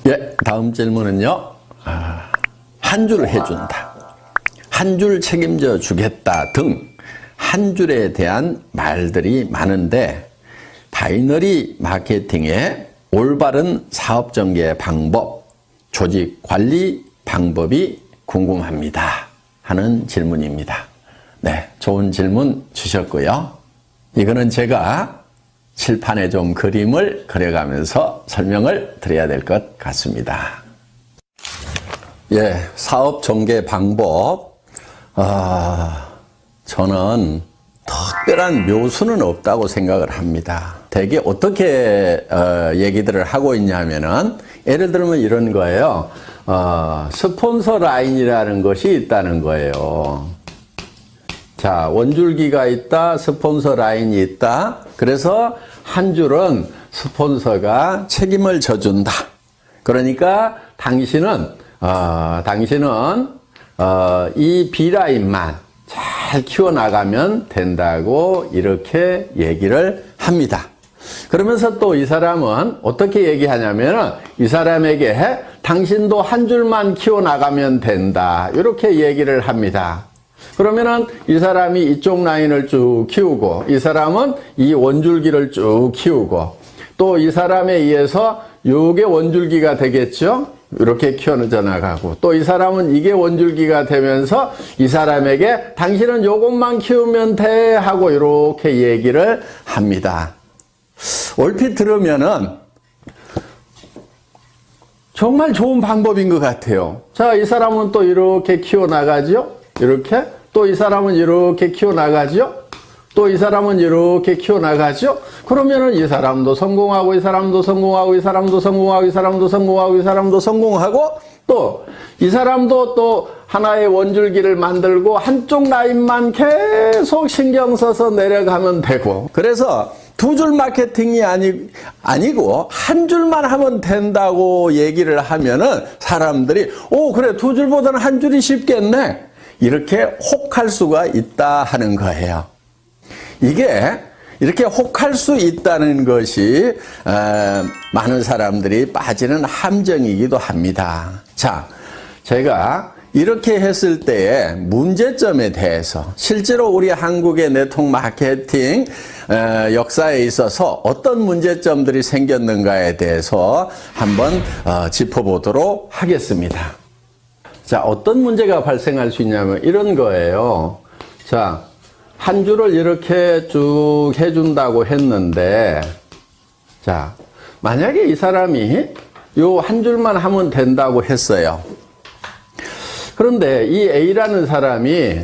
예, 다음 질문은요. 한 줄 해준다, 한 줄 책임져 주겠다 등 한 줄에 대한 말들이 많은데 바이너리 마케팅의 올바른 사업 전개 방법, 조직 관리 방법이 궁금합니다 하는 질문입니다. 네, 좋은 질문 주셨고요. 이거는 제가 칠판에 좀 그림을 그려가면서 설명을 드려야 될 것 같습니다. 예, 사업 전개 방법. 저는 특별한 묘수는 없다고 생각을 합니다. 대개 어떻게 얘기들을 하고 있냐면은, 예를 들면 이런 거예요. 스폰서 라인이라는 것이 있다는 거예요. 자, 원줄기가 있다, 스폰서 라인이 있다. 그래서 한 줄은 스폰서가 책임을 져준다. 그러니까 당신은 이 B라인만 잘 키워나가면 된다고 이렇게 얘기를 합니다. 그러면서 또 이 사람은 어떻게 얘기하냐면, 이 사람에게 당신도 한 줄만 키워나가면 된다, 이렇게 얘기를 합니다. 그러면은 이 사람이 이쪽 라인을 쭉 키우고, 이 사람은 이 원줄기를 쭉 키우고, 또 이 사람에 의해서 요게 원줄기가 되겠죠? 이렇게 키워져 나가고, 또 이 사람은 이게 원줄기가 되면서 이 사람에게 당신은 요것만 키우면 돼 하고 이렇게 얘기를 합니다. 얼핏 들으면은 정말 좋은 방법인 것 같아요. 자, 이 사람은 또 이렇게 키워나가죠? 이렇게. 또 이 사람은 이렇게 키워나가죠? 또 이 사람은 이렇게 키워나가죠? 그러면은 이 사람도 성공하고, 이 사람도 성공하고, 이 사람도 성공하고, 이 사람도 성공하고, 이 사람도 성공하고, 또 이 사람도 또 하나의 원줄기를 만들고 한쪽 라인만 계속 신경 써서 내려가면 되고, 그래서 두 줄 마케팅이 아니고 한 줄만 하면 된다고 얘기를 하면은 사람들이 그래, 두 줄보다는 한 줄이 쉽겠네, 이렇게 혹할 수가 있다 하는 거예요. 이게 이렇게 혹할 수 있다는 것이 많은 사람들이 빠지는 함정이기도 합니다. 자, 제가 이렇게 했을 때의 문제점에 대해서, 실제로 우리 한국의 네트워크 마케팅 역사에 있어서 어떤 문제점들이 생겼는가에 대해서 한번 짚어보도록 하겠습니다. 자, 어떤 문제가 발생할 수 있냐면 이런 거예요. 자, 한 줄을 이렇게 쭉 해준다고 했는데, 자, 만약에 이 사람이 요 한 줄만 하면 된다고 했어요. 그런데 이 A라는 사람이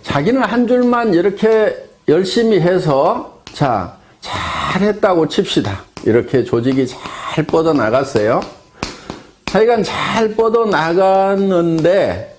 자기는 한 줄만 이렇게 열심히 해서, 자, 잘했다고 칩시다. 이렇게 조직이 잘 뻗어나갔어요. 하여간 잘 뻗어나갔는데,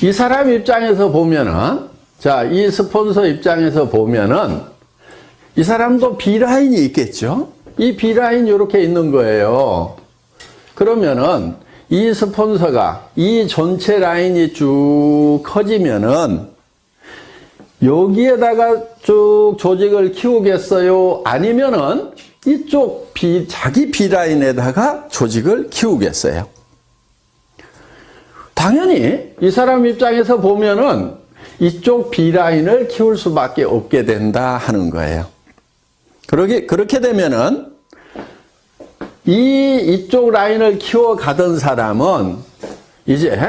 이 사람 입장에서 보면은, 자, 이 스폰서 입장에서 보면은, 이 사람도 B라인이 있겠죠? 이 B라인이 이렇게 있는 거예요. 그러면은, 이 스폰서가 이 전체 라인이 쭉 커지면은, 여기에다가 쭉 조직을 키우겠어요? 아니면은, 이쪽 자기 B라인에다가 조직을 키우겠어요? 당연히 이 사람 입장에서 보면은 이쪽 B라인을 키울 수밖에 없게 된다 하는 거예요. 그렇게 되면은 이쪽 라인을 키워가던 사람은 이제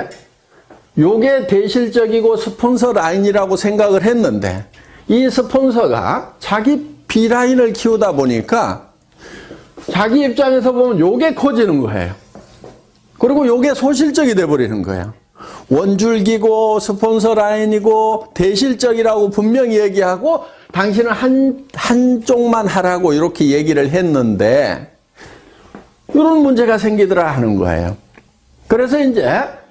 요게 대실적이고 스폰서 라인이라고 생각을 했는데, 이 스폰서가 자기 B라인을 키우다 보니까 자기 입장에서 보면 요게 커지는 거예요. 그리고 요게 소실적이 돼버리는 거예요. 원줄기고 스폰서 라인이고 대실적이라고 분명히 얘기하고 당신은 한쪽만 하라고 이렇게 얘기를 했는데, 이런 문제가 생기더라 하는 거예요. 그래서 이제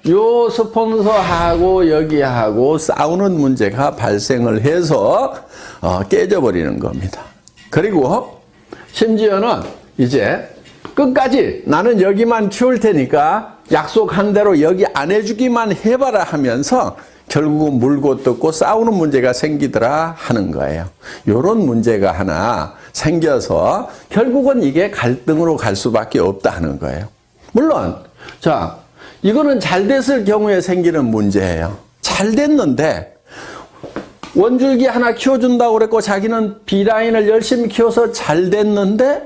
요 스폰서하고 여기하고 싸우는 문제가 발생을 해서 깨져버리는 겁니다. 그리고 심지어는 이제 끝까지 나는 여기만 키울 테니까 약속한 대로 여기 안 해주기만 해봐라 하면서 결국은 물고 뜯고 싸우는 문제가 생기더라 하는 거예요. 이런 문제가 하나 생겨서 결국은 이게 갈등으로 갈 수밖에 없다 하는 거예요. 물론 자, 이거는 잘 됐을 경우에 생기는 문제예요. 잘 됐는데 원줄기 하나 키워준다고 그랬고 자기는 B라인을 열심히 키워서 잘 됐는데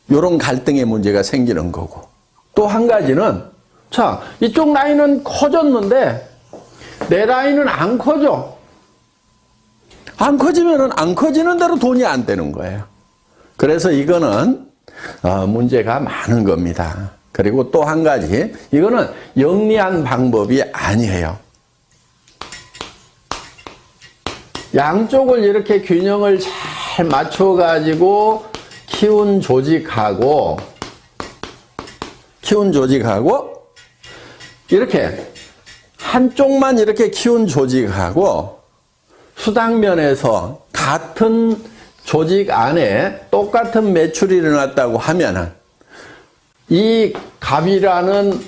이런 갈등의 문제가 생기는 거고, 또 한 가지는 자, 이쪽 라인은 커졌는데 내 라인은 안 커져. 안 커지면은 안 커지는 대로 돈이 안 되는 거예요. 그래서 이거는 문제가 많은 겁니다. 그리고 또 한 가지, 이거는 영리한 방법이 아니에요. 양쪽을 이렇게 균형을 잘 맞춰가지고 키운 조직하고 이렇게 한쪽만 이렇게 키운 조직하고 수당면에서 같은 조직 안에 똑같은 매출이 일어났다고 하면은 이 갑이라는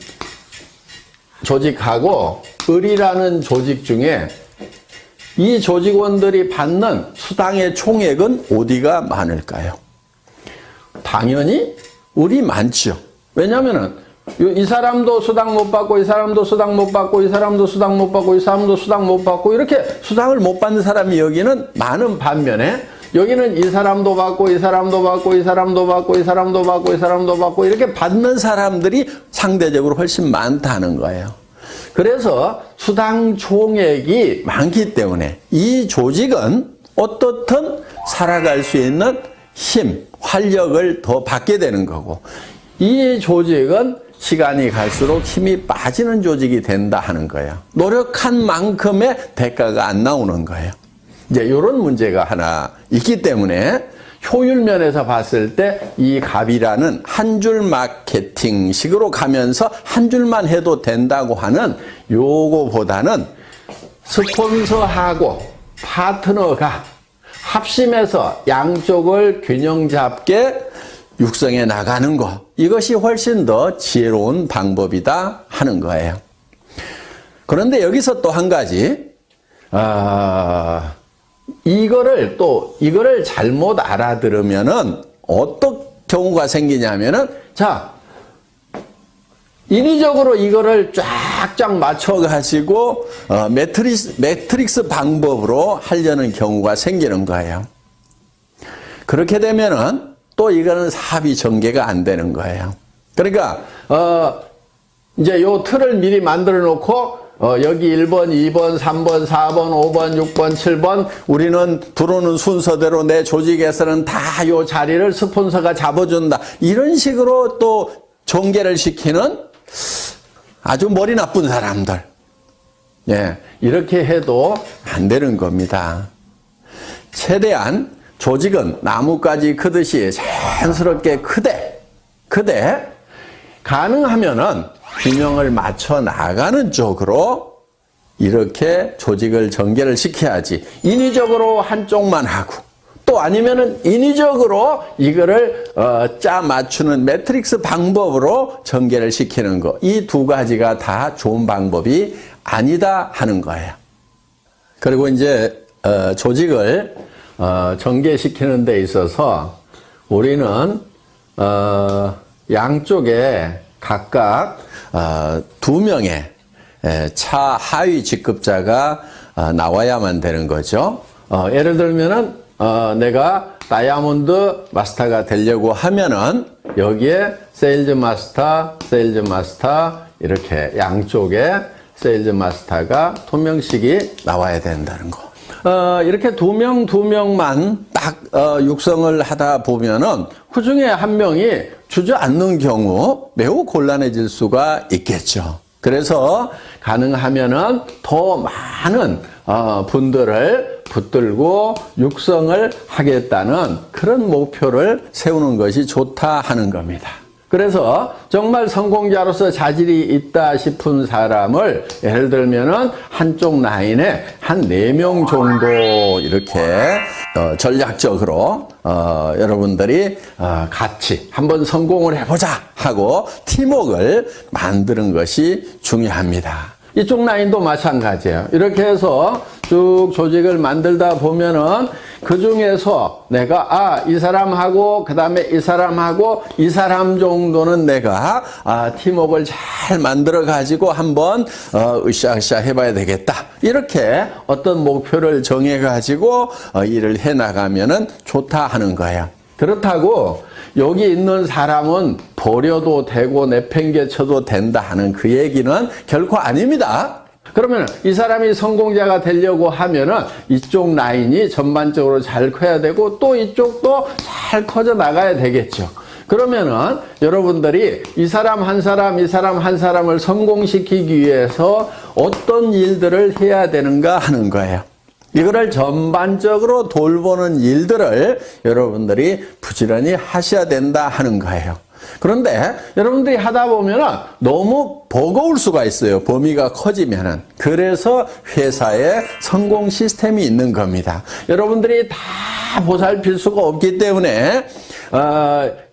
조직하고 을이라는 조직 중에 이 조직원들이 받는 수당의 총액은 어디가 많을까요? 당연히 을이 많죠. 왜냐면은 이 사람도 수당 못 받고 이 사람도 수당 못 받고 이 사람도 수당 못 받고 이 사람도 수당 못 받고 이렇게 수당을 못 받는 사람이 여기는 많은 반면에 여기는 이 사람도 받고 이 사람도 받고 이 사람도 받고 이 사람도 받고 이 사람도 받고 이렇게 받는 사람들이 상대적으로 훨씬 많다는 거예요. 그래서 수당 총액이 많기 때문에 이 조직은 어떻든 살아갈 수 있는 힘, 활력을 더 받게 되는 거고, 이 조직은 시간이 갈수록 힘이 빠지는 조직이 된다 하는 거예요. 노력한 만큼의 대가가 안 나오는 거예요. 이제 이런 문제가 하나 있기 때문에 효율 면에서 봤을 때 이 갑이라는 한 줄 마케팅식으로 가면서 한 줄만 해도 된다고 하는 요거보다는 스폰서하고 파트너가 합심해서 양쪽을 균형 잡게 육성해 나가는 것, 이것이 훨씬 더 지혜로운 방법이다 하는 거예요. 그런데 여기서 또 한 가지, 이거를 잘못 알아들으면은 어떤 경우가 생기냐면은, 자, 인위적으로 이거를 쫙쫙 맞춰가지고, 매트릭스 방법으로 하려는 경우가 생기는 거예요. 그렇게 되면은 또 이거는 사업이 전개가 안 되는 거예요. 그러니까, 이제 요 틀을 미리 만들어 놓고, 여기 1번, 2번, 3번, 4번, 5번, 6번, 7번 우리는 들어오는 순서대로 내 조직에서는 다 요 자리를 스폰서가 잡아준다. 이런 식으로 또 전개를 시키는 아주 머리 나쁜 사람들. 예, 이렇게 해도 안 되는 겁니다. 최대한 조직은 나뭇가지 크듯이 자연스럽게 크되 가능하면은 균형을 맞춰 나가는 쪽으로 이렇게 조직을 전개를 시켜야지, 인위적으로 한쪽만 하고 또 아니면은 인위적으로 이거를 짜 맞추는 매트릭스 방법으로 전개를 시키는 거, 이 두 가지가 다 좋은 방법이 아니다 하는 거예요. 그리고 이제 조직을 전개시키는 데 있어서 우리는 양쪽에 각각 2명의 차 하위 직급자가 나와야만 되는 거죠. 예를 들면은 내가 다이아몬드 마스터가 되려고 하면은 여기에 세일즈 마스터 이렇게 양쪽에 세일즈 마스터가 2명씩이 나와야 된다는 거. 이렇게 두 명만 딱 육성을 하다 보면은 그 중에 한 명이 주저앉는 경우 매우 곤란해질 수가 있겠죠. 그래서 가능하면은 더 많은 분들을 붙들고 육성을 하겠다는 그런 목표를 세우는 것이 좋다 하는 겁니다. 그래서 정말 성공자로서 자질이 있다 싶은 사람을 예를 들면은 한쪽 라인에 한 4명 정도 이렇게 전략적으로 여러분들이 같이 한번 성공을 해보자 하고 팀워크를 만드는 것이 중요합니다. 이쪽 라인도 마찬가지예요. 이렇게 해서 쭉 조직을 만들다 보면은 그 중에서 내가 이 사람하고 그 다음에 이 사람하고 이 사람 정도는 내가 팀워크를 잘 만들어 가지고 한번 으쌰으쌰 해봐야 되겠다. 이렇게 어떤 목표를 정해 가지고 일을 해 나가면은 좋다 하는 거예요. 그렇다고 여기 있는 사람은 버려도 되고 내팽개쳐도 된다 하는 그 얘기는 결코 아닙니다. 그러면 이 사람이 성공자가 되려고 하면은 이쪽 라인이 전반적으로 잘 커야 되고 또 이쪽도 잘 커져 나가야 되겠죠. 그러면은 여러분들이 이 사람 한 사람, 이 사람 한 사람을 성공시키기 위해서 어떤 일들을 해야 되는가 하는 거예요. 이거를 전반적으로 돌보는 일들을 여러분들이 부지런히 하셔야 된다 하는 거예요. 그런데 여러분들이 하다 보면 너무 버거울 수가 있어요. 범위가 커지면은. 그래서 회사에 성공 시스템이 있는 겁니다. 여러분들이 다 보살필 수가 없기 때문에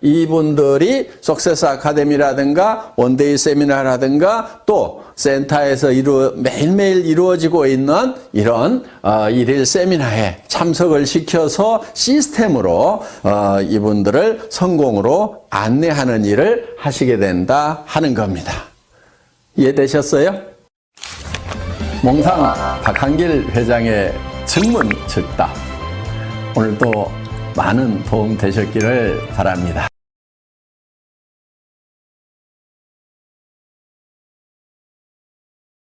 이분들이 석세스 아카데미라든가 원데이 세미나라든가 또 센터에서 매일매일 이루어지고 있는 이런 일일 세미나에 참석을 시켜서 시스템으로 이분들을 성공으로 안내하는 일을 하시게 된다 하는 겁니다. 이해되셨어요? 몽상 박한길 회장의 증문 즉답. 오늘도 많은 도움 되셨기를 바랍니다.